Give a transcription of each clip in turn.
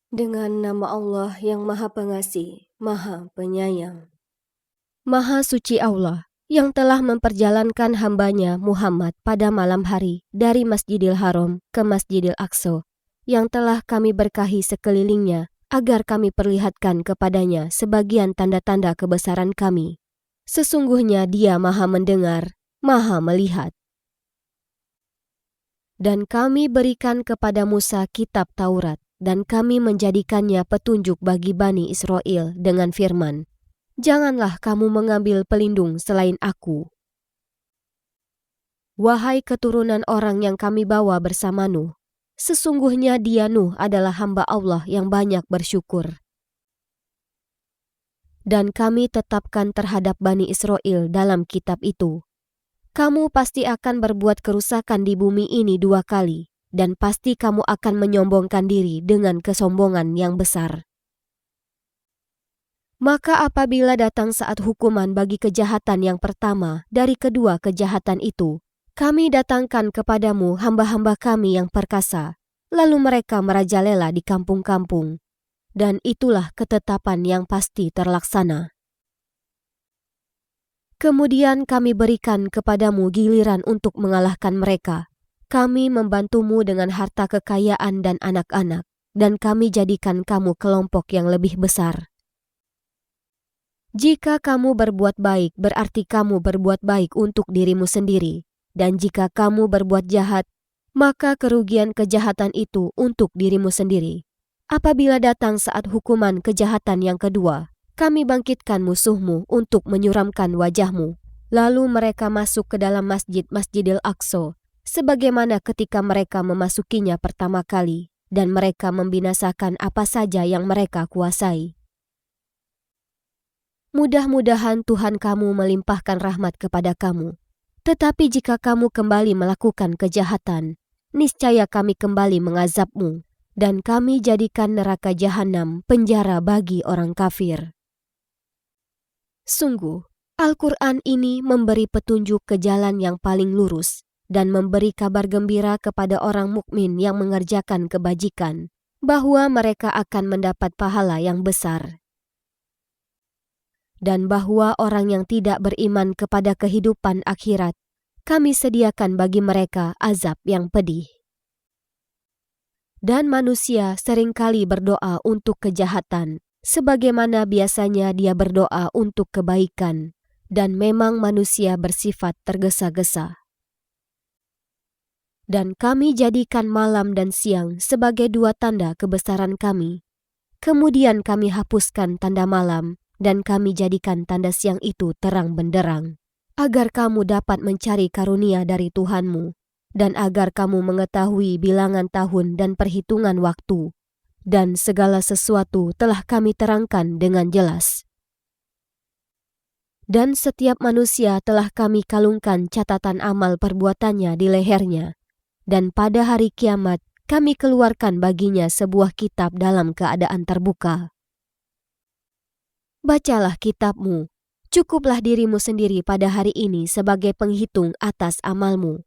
Dengan nama Allah yang Maha Pengasih, Maha Penyayang. Maha suci Allah yang telah memperjalankan hambanya Muhammad pada malam hari dari Masjidil Haram ke Masjidil Aqsa, yang telah kami berkahi sekelilingnya agar kami perlihatkan kepadanya sebagian tanda-tanda kebesaran kami. Sesungguhnya Dia Maha mendengar, Maha melihat. Dan kami berikan kepada Musa kitab Taurat, dan kami menjadikannya petunjuk bagi Bani Israel dengan firman, "Janganlah kamu mengambil pelindung selain aku. Wahai keturunan orang yang kami bawa bersama Nuh, sesungguhnya dia Nuh adalah hamba Allah yang banyak bersyukur. Dan kami tetapkan terhadap Bani Israel dalam kitab itu, kamu pasti akan berbuat kerusakan di bumi ini 2 kali, dan pasti kamu akan menyombongkan diri dengan kesombongan yang besar. Maka apabila datang saat hukuman bagi kejahatan yang pertama dari kedua kejahatan itu, kami datangkan kepadamu hamba-hamba kami yang perkasa, lalu mereka merajalela di kampung-kampung, dan itulah ketetapan yang pasti terlaksana. Kemudian kami berikan kepadamu giliran untuk mengalahkan mereka. Kami membantumu dengan harta kekayaan dan anak-anak, dan kami jadikan kamu kelompok yang lebih besar. Jika kamu berbuat baik, berarti kamu berbuat baik untuk dirimu sendiri. Dan jika kamu berbuat jahat, maka kerugian kejahatan itu untuk dirimu sendiri. Apabila datang saat hukuman kejahatan yang kedua, kami bangkitkan musuhmu untuk menyuramkan wajahmu. Lalu mereka masuk ke dalam Masjidil Aqsa, sebagaimana ketika mereka memasukinya pertama kali, dan mereka membinasakan apa saja yang mereka kuasai. Mudah-mudahan Tuhan kamu melimpahkan rahmat kepada kamu. Tetapi jika kamu kembali melakukan kejahatan, niscaya kami kembali mengazabmu, dan kami jadikan neraka jahanam penjara bagi orang kafir. Sungguh, Al-Quran ini memberi petunjuk ke jalan yang paling lurus dan memberi kabar gembira kepada orang mukmin yang mengerjakan kebajikan, bahwa mereka akan mendapat pahala yang besar. Dan bahwa orang yang tidak beriman kepada kehidupan akhirat, kami sediakan bagi mereka azab yang pedih. Dan manusia seringkali berdoa untuk kejahatan, sebagaimana biasanya dia berdoa untuk kebaikan, dan memang manusia bersifat tergesa-gesa. Dan kami jadikan malam dan siang sebagai 2 tanda kebesaran kami. Kemudian kami hapuskan tanda malam, dan kami jadikan tanda siang itu terang benderang, agar kamu dapat mencari karunia dari Tuhanmu, dan agar kamu mengetahui bilangan tahun dan perhitungan waktu, dan segala sesuatu telah kami terangkan dengan jelas. Dan setiap manusia telah kami kalungkan catatan amal perbuatannya di lehernya, dan pada hari kiamat kami keluarkan baginya sebuah kitab dalam keadaan terbuka. Bacalah kitabmu, cukuplah dirimu sendiri pada hari ini sebagai penghitung atas amalmu.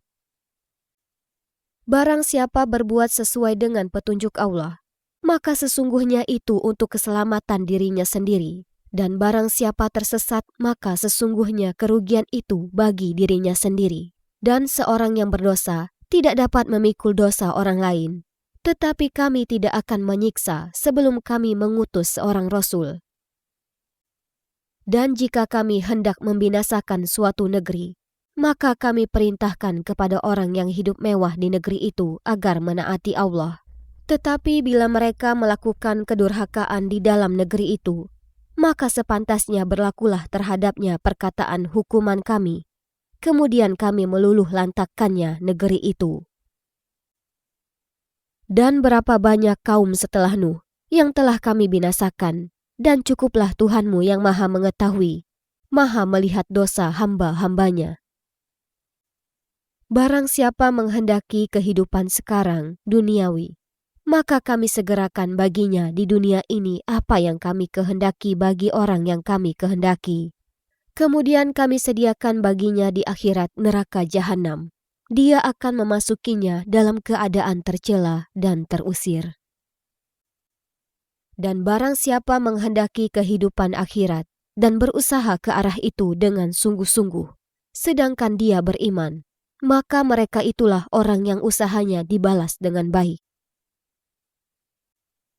Barang siapa berbuat sesuai dengan petunjuk Allah, maka sesungguhnya itu untuk keselamatan dirinya sendiri. Dan barang siapa tersesat, maka sesungguhnya kerugian itu bagi dirinya sendiri. Dan seorang yang berdosa tidak dapat memikul dosa orang lain. Tetapi kami tidak akan menyiksa sebelum kami mengutus seorang Rasul. Dan jika kami hendak membinasakan suatu negeri, maka kami perintahkan kepada orang yang hidup mewah di negeri itu agar menaati Allah. Tetapi bila mereka melakukan kedurhakaan di dalam negeri itu, maka sepantasnya berlakulah terhadapnya perkataan hukuman kami. Kemudian kami meluluh lantakkannya negeri itu. Dan berapa banyak kaum setelah Nuh yang telah kami binasakan, dan cukuplah Tuhanmu yang Maha mengetahui, Maha melihat dosa hamba-hambanya. Barang siapa menghendaki kehidupan sekarang, duniawi, maka kami segerakan baginya di dunia ini apa yang kami kehendaki bagi orang yang kami kehendaki. Kemudian kami sediakan baginya di akhirat neraka jahanam. Dia akan memasukinya dalam keadaan tercela dan terusir. Dan barang siapa menghendaki kehidupan akhirat dan berusaha ke arah itu dengan sungguh-sungguh, sedangkan dia beriman, maka mereka itulah orang yang usahanya dibalas dengan baik.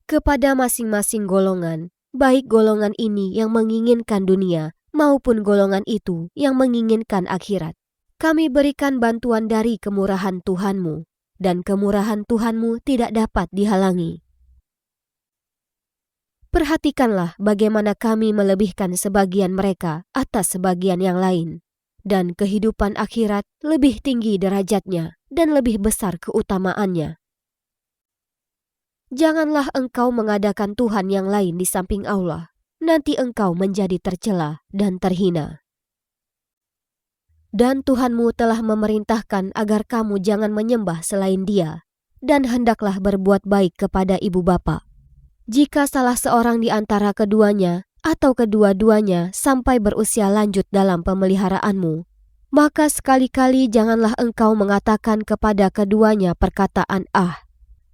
Kepada masing-masing golongan, baik golongan ini yang menginginkan dunia maupun golongan itu yang menginginkan akhirat, kami berikan bantuan dari kemurahan Tuhanmu, dan kemurahan Tuhanmu tidak dapat dihalangi. Perhatikanlah bagaimana kami melebihkan sebagian mereka atas sebagian yang lain, dan kehidupan akhirat lebih tinggi derajatnya dan lebih besar keutamaannya. Janganlah engkau mengadakan Tuhan yang lain di samping Allah, nanti engkau menjadi tercela dan terhina. Dan Tuhanmu telah memerintahkan agar kamu jangan menyembah selain Dia, dan hendaklah berbuat baik kepada ibu bapa. Jika salah seorang di antara keduanya atau kedua-duanya sampai berusia lanjut dalam pemeliharaanmu, maka sekali-kali janganlah engkau mengatakan kepada keduanya perkataan "ah",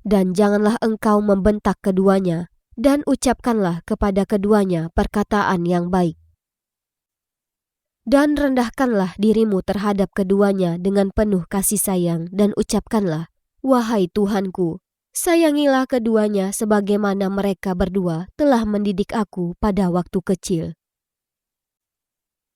dan janganlah engkau membentak keduanya, dan ucapkanlah kepada keduanya perkataan yang baik. Dan rendahkanlah dirimu terhadap keduanya dengan penuh kasih sayang, dan ucapkanlah, "Wahai Tuhanku, sayangilah keduanya sebagaimana mereka berdua telah mendidik aku pada waktu kecil."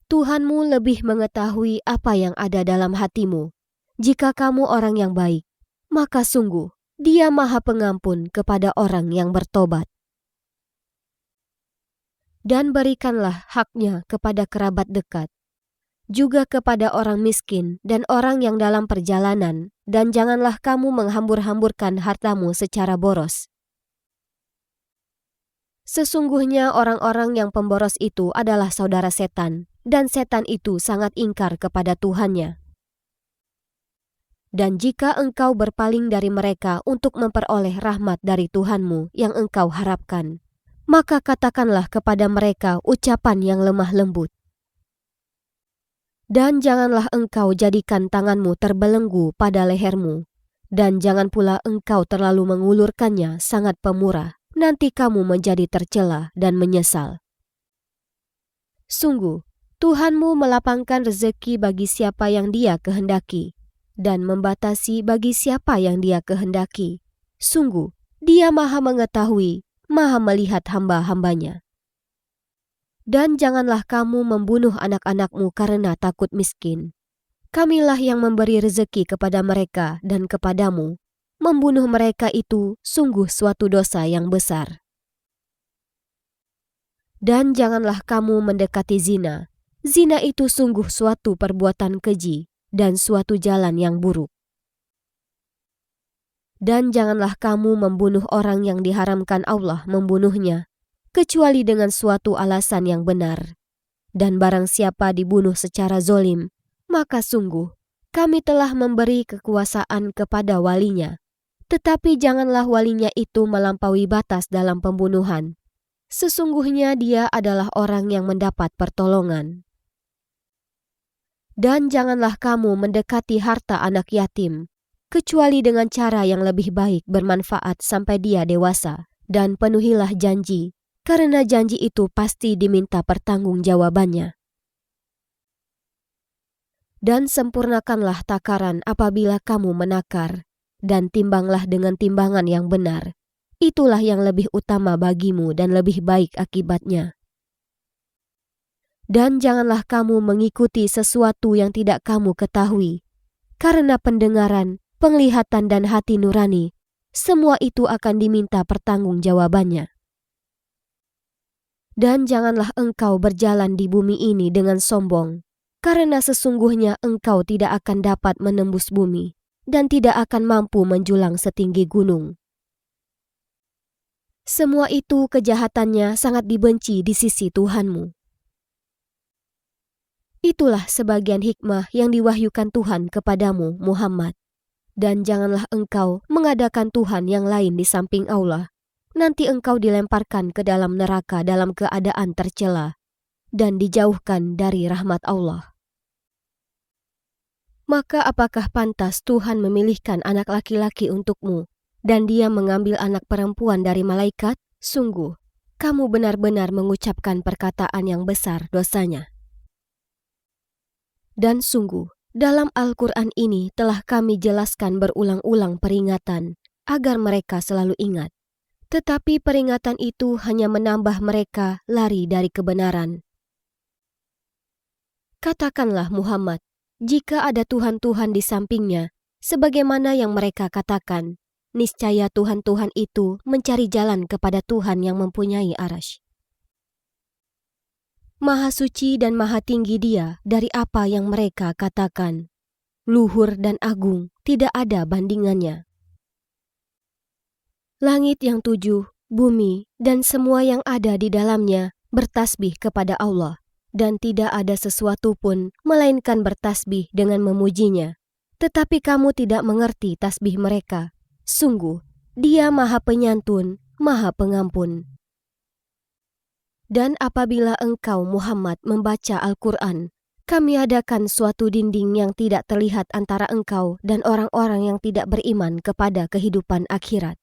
Tuhanmu lebih mengetahui apa yang ada dalam hatimu. Jika kamu orang yang baik, maka sungguh Dia Maha Pengampun kepada orang yang bertobat. Dan berikanlah haknya kepada kerabat dekat, juga kepada orang miskin dan orang yang dalam perjalanan, dan janganlah kamu menghambur-hamburkan hartamu secara boros. Sesungguhnya orang-orang yang pemboros itu adalah saudara setan, dan setan itu sangat ingkar kepada Tuhannya. Dan jika engkau berpaling dari mereka untuk memperoleh rahmat dari Tuhanmu yang engkau harapkan, maka katakanlah kepada mereka ucapan yang lemah lembut. Dan janganlah engkau jadikan tanganmu terbelenggu pada lehermu, dan jangan pula engkau terlalu mengulurkannya sangat pemurah, nanti kamu menjadi tercela dan menyesal. Sungguh, Tuhanmu melapangkan rezeki bagi siapa yang Dia kehendaki, dan membatasi bagi siapa yang Dia kehendaki. Sungguh, Dia Maha mengetahui, Maha melihat hamba-hambanya. Dan janganlah kamu membunuh anak-anakmu karena takut miskin. Kamilah yang memberi rezeki kepada mereka dan kepadamu. Membunuh mereka itu sungguh suatu dosa yang besar. Dan janganlah kamu mendekati zina. Zina itu sungguh suatu perbuatan keji dan suatu jalan yang buruk. Dan janganlah kamu membunuh orang yang diharamkan Allah membunuhnya, kecuali dengan suatu alasan yang benar. Dan barang siapa dibunuh secara zolim, maka sungguh kami telah memberi kekuasaan kepada walinya. Tetapi janganlah walinya itu melampaui batas dalam pembunuhan. Sesungguhnya dia adalah orang yang mendapat pertolongan. Dan janganlah kamu mendekati harta anak yatim, kecuali dengan cara yang lebih baik bermanfaat sampai dia dewasa, dan penuhilah janji, karena janji itu pasti diminta pertanggungjawabannya. Dan sempurnakanlah takaran apabila kamu menakar, dan timbanglah dengan timbangan yang benar. Itulah yang lebih utama bagimu dan lebih baik akibatnya. Dan janganlah kamu mengikuti sesuatu yang tidak kamu ketahui, karena pendengaran, penglihatan dan hati nurani, semua itu akan diminta pertanggungjawabannya. Dan janganlah engkau berjalan di bumi ini dengan sombong, karena sesungguhnya engkau tidak akan dapat menembus bumi, dan tidak akan mampu menjulang setinggi gunung. Semua itu kejahatannya sangat dibenci di sisi Tuhanmu. Itulah sebagian hikmah yang diwahyukan Tuhan kepadamu, Muhammad. Dan janganlah engkau mengadakan Tuhan yang lain di samping Allah. Nanti engkau dilemparkan ke dalam neraka dalam keadaan tercela dan dijauhkan dari rahmat Allah. Maka apakah pantas Tuhan memilihkan anak laki-laki untukmu, dan Dia mengambil anak perempuan dari malaikat? Sungguh, kamu benar-benar mengucapkan perkataan yang besar dosanya. Dan sungguh, dalam Al-Quran ini telah kami jelaskan berulang-ulang peringatan agar mereka selalu ingat. Tetapi peringatan itu hanya menambah mereka lari dari kebenaran. Katakanlah Muhammad, jika ada Tuhan-Tuhan di sampingnya, sebagaimana yang mereka katakan, niscaya Tuhan-Tuhan itu mencari jalan kepada Tuhan yang mempunyai arasy. Maha suci dan maha tinggi Dia dari apa yang mereka katakan. Luhur dan agung, tidak ada bandingannya. Langit yang 7, bumi, dan semua yang ada di dalamnya bertasbih kepada Allah, dan tidak ada sesuatu pun melainkan bertasbih dengan memujinya. Tetapi kamu tidak mengerti tasbih mereka. Sungguh, Dia maha penyantun, maha pengampun. Dan apabila engkau Muhammad membaca Al-Quran, kami adakan suatu dinding yang tidak terlihat antara engkau dan orang-orang yang tidak beriman kepada kehidupan akhirat.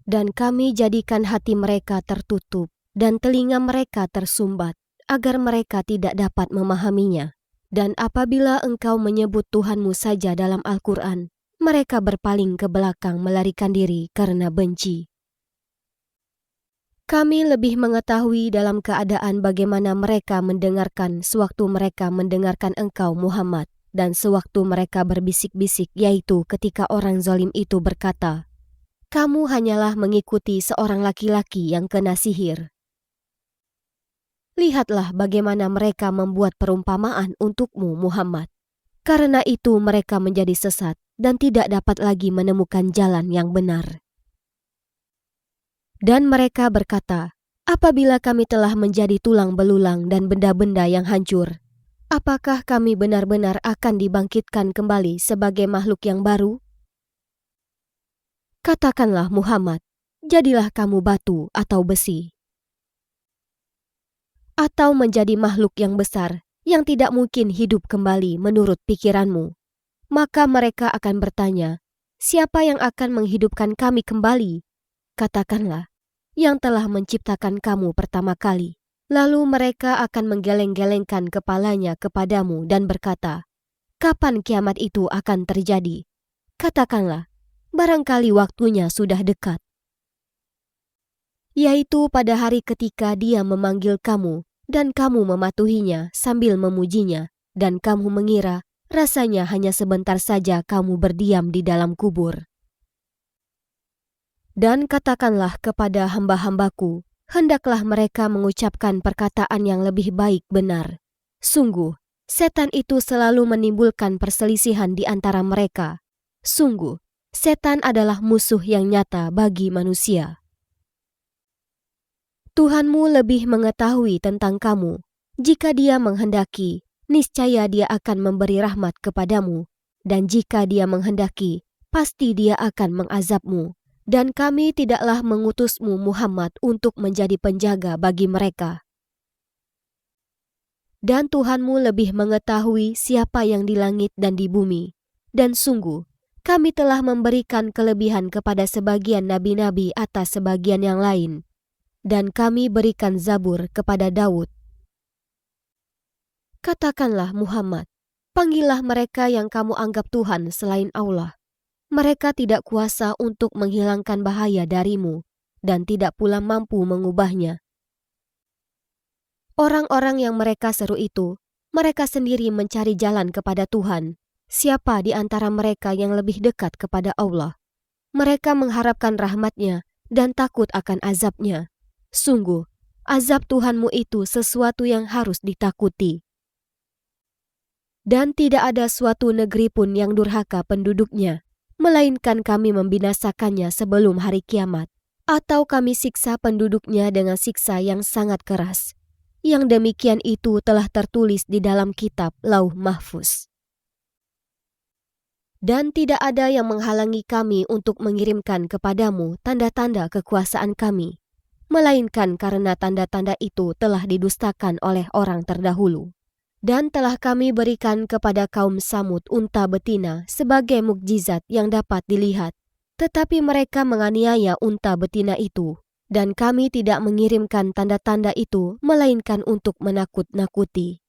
Dan kami jadikan hati mereka tertutup dan telinga mereka tersumbat, agar mereka tidak dapat memahaminya. Dan apabila engkau menyebut Tuhanmu saja dalam Al-Quran, mereka berpaling ke belakang melarikan diri karena benci. Kami lebih mengetahui dalam keadaan bagaimana mereka mendengarkan sewaktu mereka mendengarkan engkau Muhammad, dan sewaktu mereka berbisik-bisik, yaitu ketika orang zalim itu berkata, kamu hanyalah mengikuti seorang laki-laki yang kena sihir. Lihatlah bagaimana mereka membuat perumpamaan untukmu Muhammad. Karena itu mereka menjadi sesat dan tidak dapat lagi menemukan jalan yang benar. Dan mereka berkata, apabila kami telah menjadi tulang belulang dan benda-benda yang hancur, apakah kami benar-benar akan dibangkitkan kembali sebagai makhluk yang baru? Katakanlah Muhammad, jadilah kamu batu atau besi, atau menjadi makhluk yang besar yang tidak mungkin hidup kembali menurut pikiranmu. Maka mereka akan bertanya, siapa yang akan menghidupkan kami kembali? Katakanlah, yang telah menciptakan kamu pertama kali. Lalu mereka akan menggeleng-gelengkan kepalanya kepadamu dan berkata, kapan kiamat itu akan terjadi? Katakanlah, barangkali waktunya sudah dekat. Yaitu pada hari ketika Dia memanggil kamu dan kamu mematuhinya sambil memujinya, dan kamu mengira rasanya hanya sebentar saja kamu berdiam di dalam kubur. Dan katakanlah kepada hamba-hambaku, hendaklah mereka mengucapkan perkataan yang lebih baik benar. Sungguh, setan itu selalu menimbulkan perselisihan di antara mereka. Sungguh, setan adalah musuh yang nyata bagi manusia. Tuhanmu lebih mengetahui tentang kamu. Jika Dia menghendaki, niscaya Dia akan memberi rahmat kepadamu. Dan jika Dia menghendaki, pasti Dia akan mengazabmu. Dan kami tidaklah mengutusmu Muhammad untuk menjadi penjaga bagi mereka. Dan Tuhanmu lebih mengetahui siapa yang di langit dan di bumi. Dan sungguh, kami telah memberikan kelebihan kepada sebagian nabi-nabi atas sebagian yang lain. Dan kami berikan Zabur kepada Daud. Katakanlah Muhammad, panggillah mereka yang kamu anggap Tuhan selain Allah. Mereka tidak kuasa untuk menghilangkan bahaya darimu, dan tidak pula mampu mengubahnya. Orang-orang yang mereka seru itu, mereka sendiri mencari jalan kepada Tuhan. Siapa di antara mereka yang lebih dekat kepada Allah? Mereka mengharapkan rahmat-Nya dan takut akan azab-Nya. Sungguh, azab Tuhanmu itu sesuatu yang harus ditakuti. Dan tidak ada suatu negeri pun yang durhaka penduduknya, melainkan kami membinasakannya sebelum hari kiamat, atau kami siksa penduduknya dengan siksa yang sangat keras. Yang demikian itu telah tertulis di dalam kitab Lauh Mahfuz. Dan tidak ada yang menghalangi kami untuk mengirimkan kepadamu tanda-tanda kekuasaan kami, melainkan karena tanda-tanda itu telah didustakan oleh orang terdahulu. Dan telah kami berikan kepada kaum Samud unta betina sebagai mukjizat yang dapat dilihat. Tetapi mereka menganiaya unta betina itu. Dan kami tidak mengirimkan tanda-tanda itu melainkan untuk menakut-nakuti.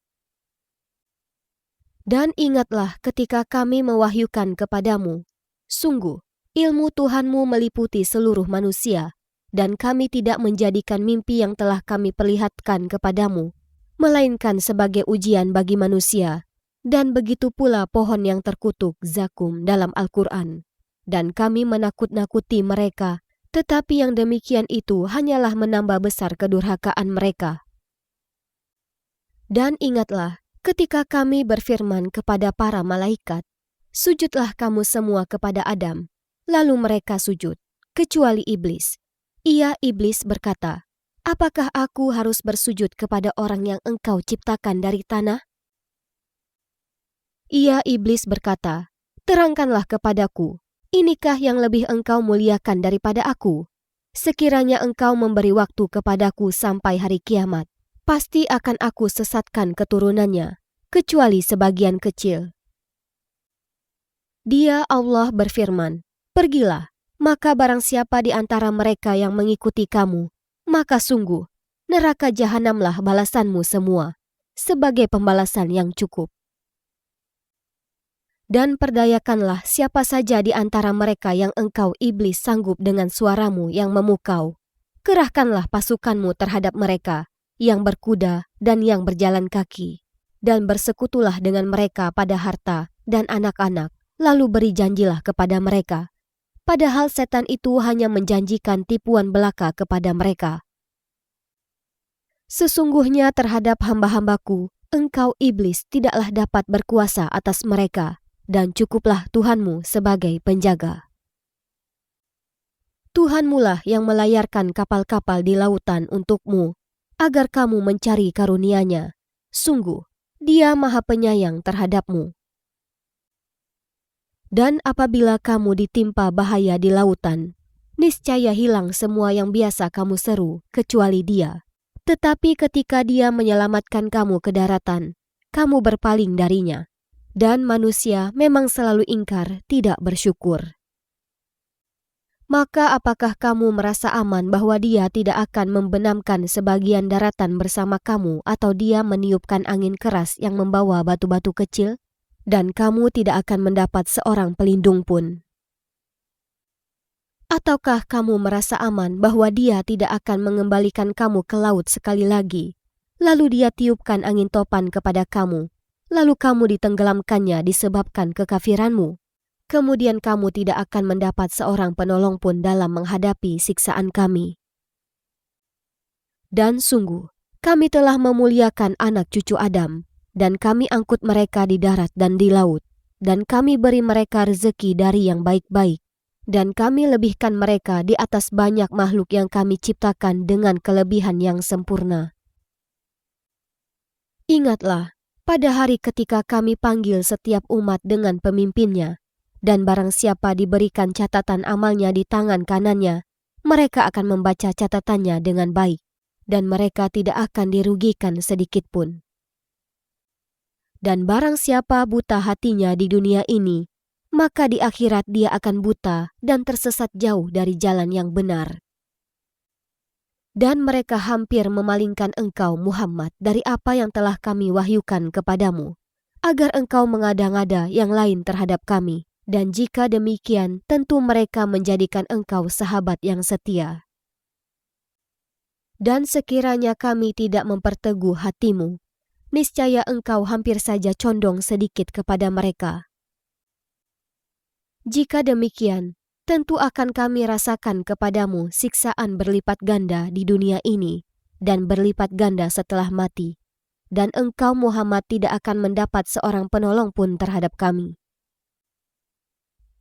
Dan ingatlah ketika kami mewahyukan kepadamu, sungguh ilmu Tuhanmu meliputi seluruh manusia, dan kami tidak menjadikan mimpi yang telah kami perlihatkan kepadamu, melainkan sebagai ujian bagi manusia, dan begitu pula pohon yang terkutuk zakum dalam Al-Quran. Dan kami menakut-nakuti mereka, tetapi yang demikian itu hanyalah menambah besar kedurhakaan mereka. Dan ingatlah, ketika kami berfirman kepada para malaikat, sujudlah kamu semua kepada Adam. Lalu mereka sujud, kecuali iblis. Iblis berkata, apakah aku harus bersujud kepada orang yang engkau ciptakan dari tanah? Iblis berkata, terangkanlah kepadaku, inikah yang lebih engkau muliakan daripada aku? Sekiranya engkau memberi waktu kepadaku sampai hari kiamat, pasti akan aku sesatkan keturunannya, kecuali sebagian kecil. Dia Allah berfirman, pergilah, maka barang siapa di antara mereka yang mengikuti kamu, maka sungguh, neraka jahanamlah balasanmu semua, sebagai pembalasan yang cukup. Dan perdayakanlah siapa saja di antara mereka yang engkau iblis sanggup dengan suaramu yang memukau. Kerahkanlah pasukanmu terhadap mereka, yang berkuda dan yang berjalan kaki, dan bersekutulah dengan mereka pada harta dan anak-anak, lalu beri janjilah kepada mereka. Padahal setan itu hanya menjanjikan tipuan belaka kepada mereka. Sesungguhnya terhadap hamba-hambaku, engkau iblis tidaklah dapat berkuasa atas mereka, dan cukuplah Tuhanmu sebagai penjaga. Tuhanmulah yang melayarkan kapal-kapal di lautan untukmu, agar kamu mencari karunia-Nya. Sungguh, Dia Maha Penyayang terhadapmu. Dan apabila kamu ditimpa bahaya di lautan, niscaya hilang semua yang biasa kamu seru, kecuali Dia. Tetapi ketika Dia menyelamatkan kamu ke daratan, kamu berpaling darinya. Dan manusia memang selalu ingkar, tidak bersyukur. Maka apakah kamu merasa aman bahwa Dia tidak akan membenamkan sebagian daratan bersama kamu, atau Dia meniupkan angin keras yang membawa batu-batu kecil, dan kamu tidak akan mendapat seorang pelindung pun? Ataukah kamu merasa aman bahwa Dia tidak akan mengembalikan kamu ke laut sekali lagi, lalu Dia tiupkan angin topan kepada kamu, lalu kamu ditenggelamkannya disebabkan kekafiranmu? Kemudian kamu tidak akan mendapat seorang penolong pun dalam menghadapi siksaan kami. Dan sungguh, kami telah memuliakan anak cucu Adam, dan kami angkut mereka di darat dan di laut, dan kami beri mereka rezeki dari yang baik-baik, dan kami lebihkan mereka di atas banyak makhluk yang kami ciptakan dengan kelebihan yang sempurna. Ingatlah, pada hari ketika kami panggil setiap umat dengan pemimpinnya, dan barang siapa diberikan catatan amalnya di tangan kanannya, mereka akan membaca catatannya dengan baik, dan mereka tidak akan dirugikan sedikit pun. Dan barang siapa buta hatinya di dunia ini, maka di akhirat dia akan buta dan tersesat jauh dari jalan yang benar. Dan mereka hampir memalingkan engkau Muhammad dari apa yang telah kami wahyukan kepadamu, agar engkau mengada-ngada yang lain terhadap kami, dan jika demikian tentu mereka menjadikan engkau sahabat yang setia. Dan sekiranya kami tidak memperteguh hatimu, niscaya engkau hampir saja condong sedikit kepada mereka. Jika demikian, tentu akan kami rasakan kepadamu siksaan berlipat ganda di dunia ini dan berlipat ganda setelah mati, dan engkau Muhammad tidak akan mendapat seorang penolong pun terhadap kami.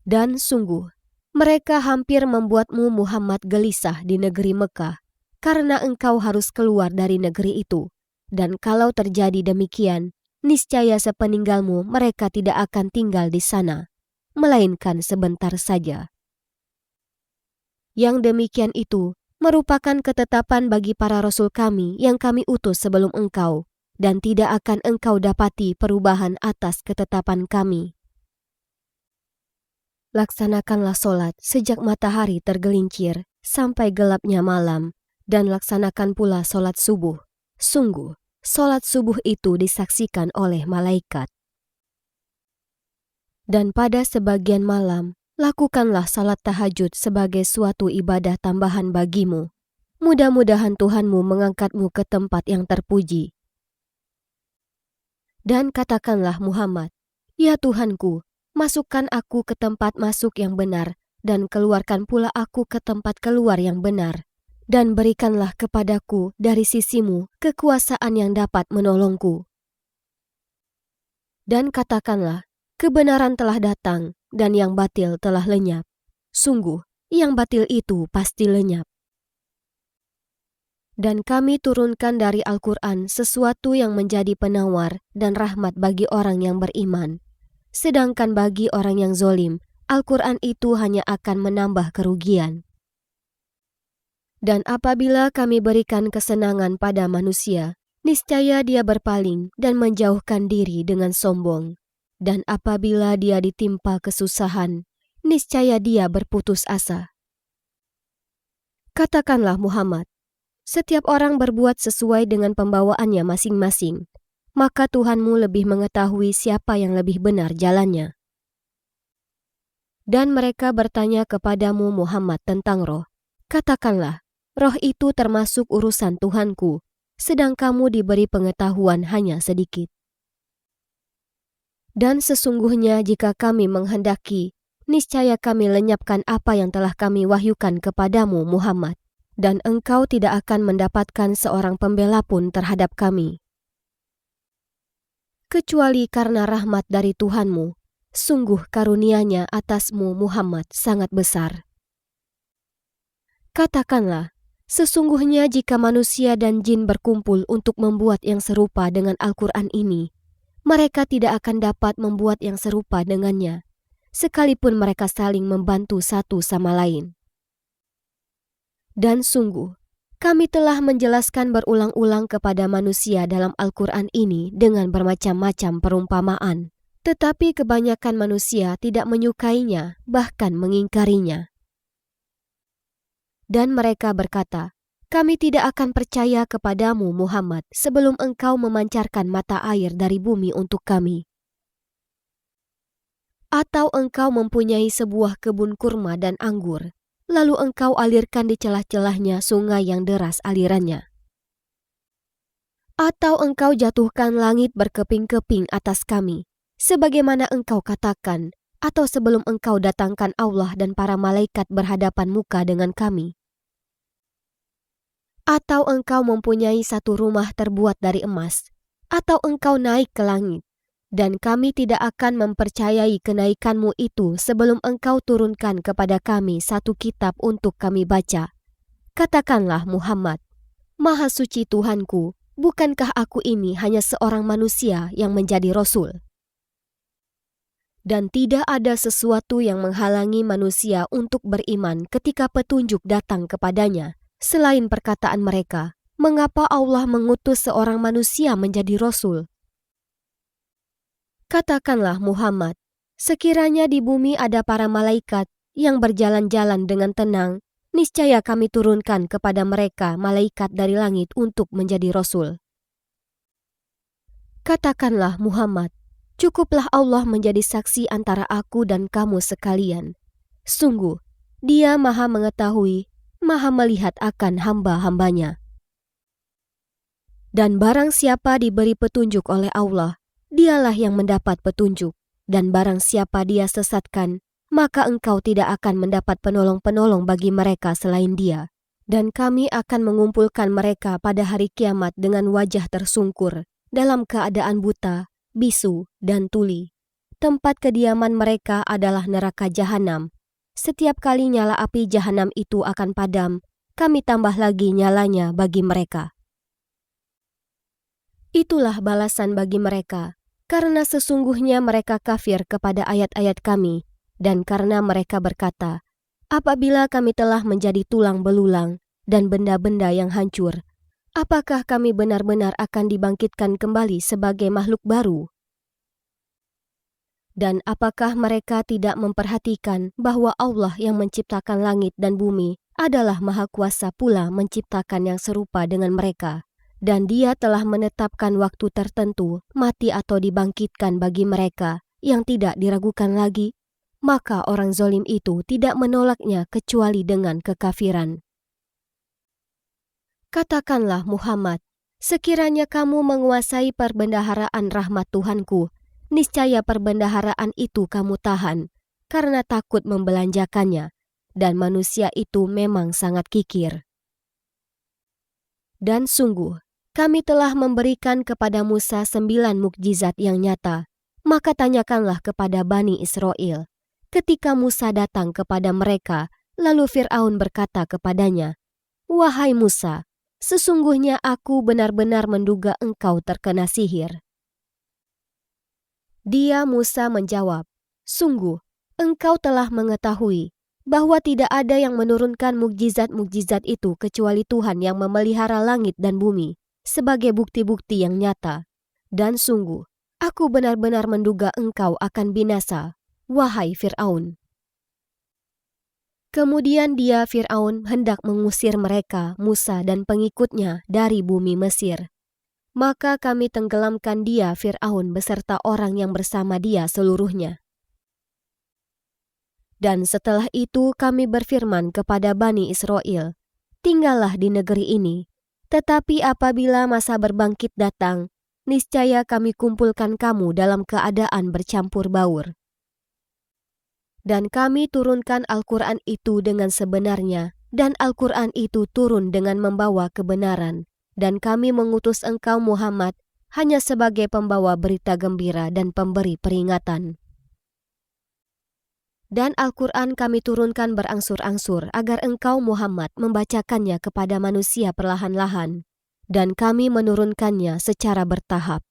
Dan sungguh, mereka hampir membuatmu Muhammad gelisah di negeri Mekah, karena engkau harus keluar dari negeri itu, dan kalau terjadi demikian, niscaya sepeninggalmu mereka tidak akan tinggal di sana, melainkan sebentar saja. Yang demikian itu merupakan ketetapan bagi para rasul kami yang kami utus sebelum engkau, dan tidak akan engkau dapati perubahan atas ketetapan kami. Laksanakanlah solat sejak matahari tergelincir sampai gelapnya malam, dan laksanakan pula sholat subuh. Sungguh, sholat subuh itu disaksikan oleh malaikat. Dan pada sebagian malam, lakukanlah salat tahajud sebagai suatu ibadah tambahan bagimu. Mudah-mudahan Tuhanmu mengangkatmu ke tempat yang terpuji. Dan katakanlah Muhammad, "Ya Tuhanku, masukkan aku ke tempat masuk yang benar, dan keluarkan pula aku ke tempat keluar yang benar. Dan berikanlah kepadaku dari sisimu kekuasaan yang dapat menolongku." Dan katakanlah, "Kebenaran telah datang, dan yang batil telah lenyap. Sungguh, yang batil itu pasti lenyap." Dan kami turunkan dari Al-Quran sesuatu yang menjadi penawar dan rahmat bagi orang yang beriman. Sedangkan bagi orang yang zolim, Al-Quran itu hanya akan menambah kerugian. Dan apabila kami berikan kesenangan pada manusia, niscaya dia berpaling dan menjauhkan diri dengan sombong. Dan apabila dia ditimpa kesusahan, niscaya dia berputus asa. Katakanlah Muhammad, setiap orang berbuat sesuai dengan pembawaannya masing-masing, maka Tuhanmu lebih mengetahui siapa yang lebih benar jalannya. Dan mereka bertanya kepadamu Muhammad tentang roh. Katakanlah, roh itu termasuk urusan Tuhanku, sedang kamu diberi pengetahuan hanya sedikit. Dan sesungguhnya jika kami menghendaki, niscaya kami lenyapkan apa yang telah kami wahyukan kepadamu Muhammad, dan engkau tidak akan mendapatkan seorang pembela pun terhadap kami. Kecuali karena rahmat dari Tuhanmu, sungguh karunia-Nya atasmu Muhammad sangat besar. Katakanlah, sesungguhnya jika manusia dan jin berkumpul untuk membuat yang serupa dengan Al-Quran ini, mereka tidak akan dapat membuat yang serupa dengannya, sekalipun mereka saling membantu satu sama lain. Dan sungguh, kami telah menjelaskan berulang-ulang kepada manusia dalam Al-Quran ini dengan bermacam-macam perumpamaan, tetapi kebanyakan manusia tidak menyukainya, bahkan mengingkarinya. Dan mereka berkata, "Kami tidak akan percaya kepadamu Muhammad sebelum engkau memancarkan mata air dari bumi untuk kami. Atau engkau mempunyai sebuah kebun kurma dan anggur, lalu engkau alirkan di celah-celahnya sungai yang deras alirannya. Atau engkau jatuhkan langit berkeping-keping atas kami, sebagaimana engkau katakan, atau sebelum engkau datangkan Allah dan para malaikat berhadapan muka dengan kami. Atau engkau mempunyai satu rumah terbuat dari emas, atau engkau naik ke langit, dan kami tidak akan mempercayai kenaikanmu itu sebelum engkau turunkan kepada kami satu kitab untuk kami baca. Katakanlah Muhammad, Maha suci Tuhanku, bukankah aku ini hanya seorang manusia yang menjadi Rasul? Dan tidak ada sesuatu yang menghalangi manusia untuk beriman ketika petunjuk datang kepadanya, selain perkataan mereka, mengapa Allah mengutus seorang manusia menjadi Rasul? Katakanlah Muhammad, sekiranya di bumi ada para malaikat yang berjalan-jalan dengan tenang, niscaya kami turunkan kepada mereka malaikat dari langit untuk menjadi Rasul. Katakanlah Muhammad, cukuplah Allah menjadi saksi antara aku dan kamu sekalian. Sungguh, Dia Maha mengetahui, Maha melihat akan hamba-hambanya. Dan barang siapa diberi petunjuk oleh Allah, dialah yang mendapat petunjuk. Dan barang siapa dia sesatkan, maka engkau tidak akan mendapat penolong-penolong bagi mereka selain Dia. Dan kami akan mengumpulkan mereka pada hari kiamat dengan wajah tersungkur, dalam keadaan buta, bisu, dan tuli. Tempat kediaman mereka adalah neraka jahanam. Setiap kali nyala api jahanam itu akan padam, kami tambah lagi nyalanya bagi mereka. Itulah balasan bagi mereka, karena sesungguhnya mereka kafir kepada ayat-ayat kami, dan karena mereka berkata, apabila kami telah menjadi tulang belulang dan benda-benda yang hancur, apakah kami benar-benar akan dibangkitkan kembali sebagai makhluk baru? Dan apakah mereka tidak memperhatikan bahwa Allah yang menciptakan langit dan bumi adalah Maha Kuasa pula menciptakan yang serupa dengan mereka, dan Dia telah menetapkan waktu tertentu mati atau dibangkitkan bagi mereka yang tidak diragukan lagi? Maka orang zalim itu tidak menolaknya kecuali dengan kekafiran. Katakanlah Muhammad, sekiranya kamu menguasai perbendaharaan rahmat Tuhanku, niscaya perbendaharaan itu kamu tahan, karena takut membelanjakannya, dan manusia itu memang sangat kikir. Dan sungguh, kami telah memberikan kepada Musa 9 mukjizat yang nyata, maka tanyakanlah kepada Bani Israel. Ketika Musa datang kepada mereka, lalu Fir'aun berkata kepadanya, "Wahai Musa, sesungguhnya aku benar-benar menduga engkau terkena sihir." Dia Musa menjawab, "Sungguh, engkau telah mengetahui bahwa tidak ada yang menurunkan mukjizat-mukjizat itu kecuali Tuhan yang memelihara langit dan bumi sebagai bukti-bukti yang nyata. Dan sungguh, aku benar-benar menduga engkau akan binasa, wahai Fir'aun." Kemudian dia Fir'aun hendak mengusir mereka, Musa dan pengikutnya dari bumi Mesir. Maka kami tenggelamkan dia Fir'aun beserta orang yang bersama dia seluruhnya. Dan setelah itu kami berfirman kepada Bani Israel, "Tinggallah di negeri ini, tetapi apabila masa berbangkit datang, niscaya kami kumpulkan kamu dalam keadaan bercampur baur." Dan kami turunkan Al-Quran itu dengan sebenarnya, dan Al-Quran itu turun dengan membawa kebenaran, dan kami mengutus engkau Muhammad hanya sebagai pembawa berita gembira dan pemberi peringatan. Dan Al-Quran kami turunkan berangsur-angsur agar engkau Muhammad membacakannya kepada manusia perlahan-lahan, dan kami menurunkannya secara bertahap.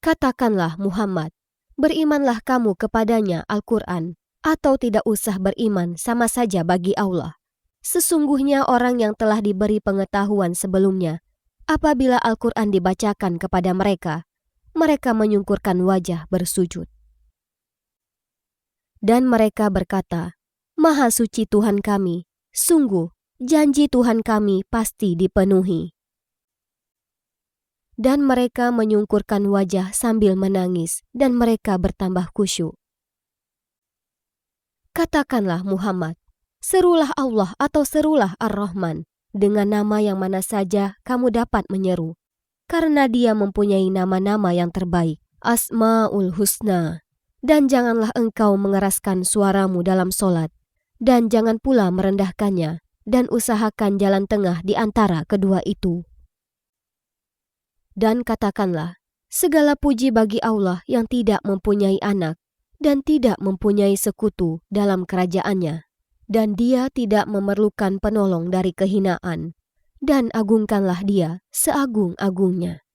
Katakanlah Muhammad, berimanlah kamu kepadanya Al-Quran, atau tidak usah beriman sama saja bagi Allah. Sesungguhnya orang yang telah diberi pengetahuan sebelumnya, apabila Al-Quran dibacakan kepada mereka, mereka menyungkurkan wajah bersujud. Dan mereka berkata, "Maha suci Tuhan kami, sungguh janji Tuhan kami pasti dipenuhi." Dan mereka menyungkurkan wajah sambil menangis, dan mereka bertambah khusyuk. Katakanlah Muhammad, serulah Allah atau serulah Ar-Rahman, dengan nama yang mana saja kamu dapat menyeru, karena Dia mempunyai nama-nama yang terbaik, Asma'ul Husna. Dan janganlah engkau mengeraskan suaramu dalam solat, dan jangan pula merendahkannya, dan usahakan jalan tengah di antara kedua itu. Dan katakanlah, segala puji bagi Allah yang tidak mempunyai anak, dan tidak mempunyai sekutu dalam kerajaannya, dan Dia tidak memerlukan penolong dari kehinaan, dan agungkanlah Dia seagung-agungnya.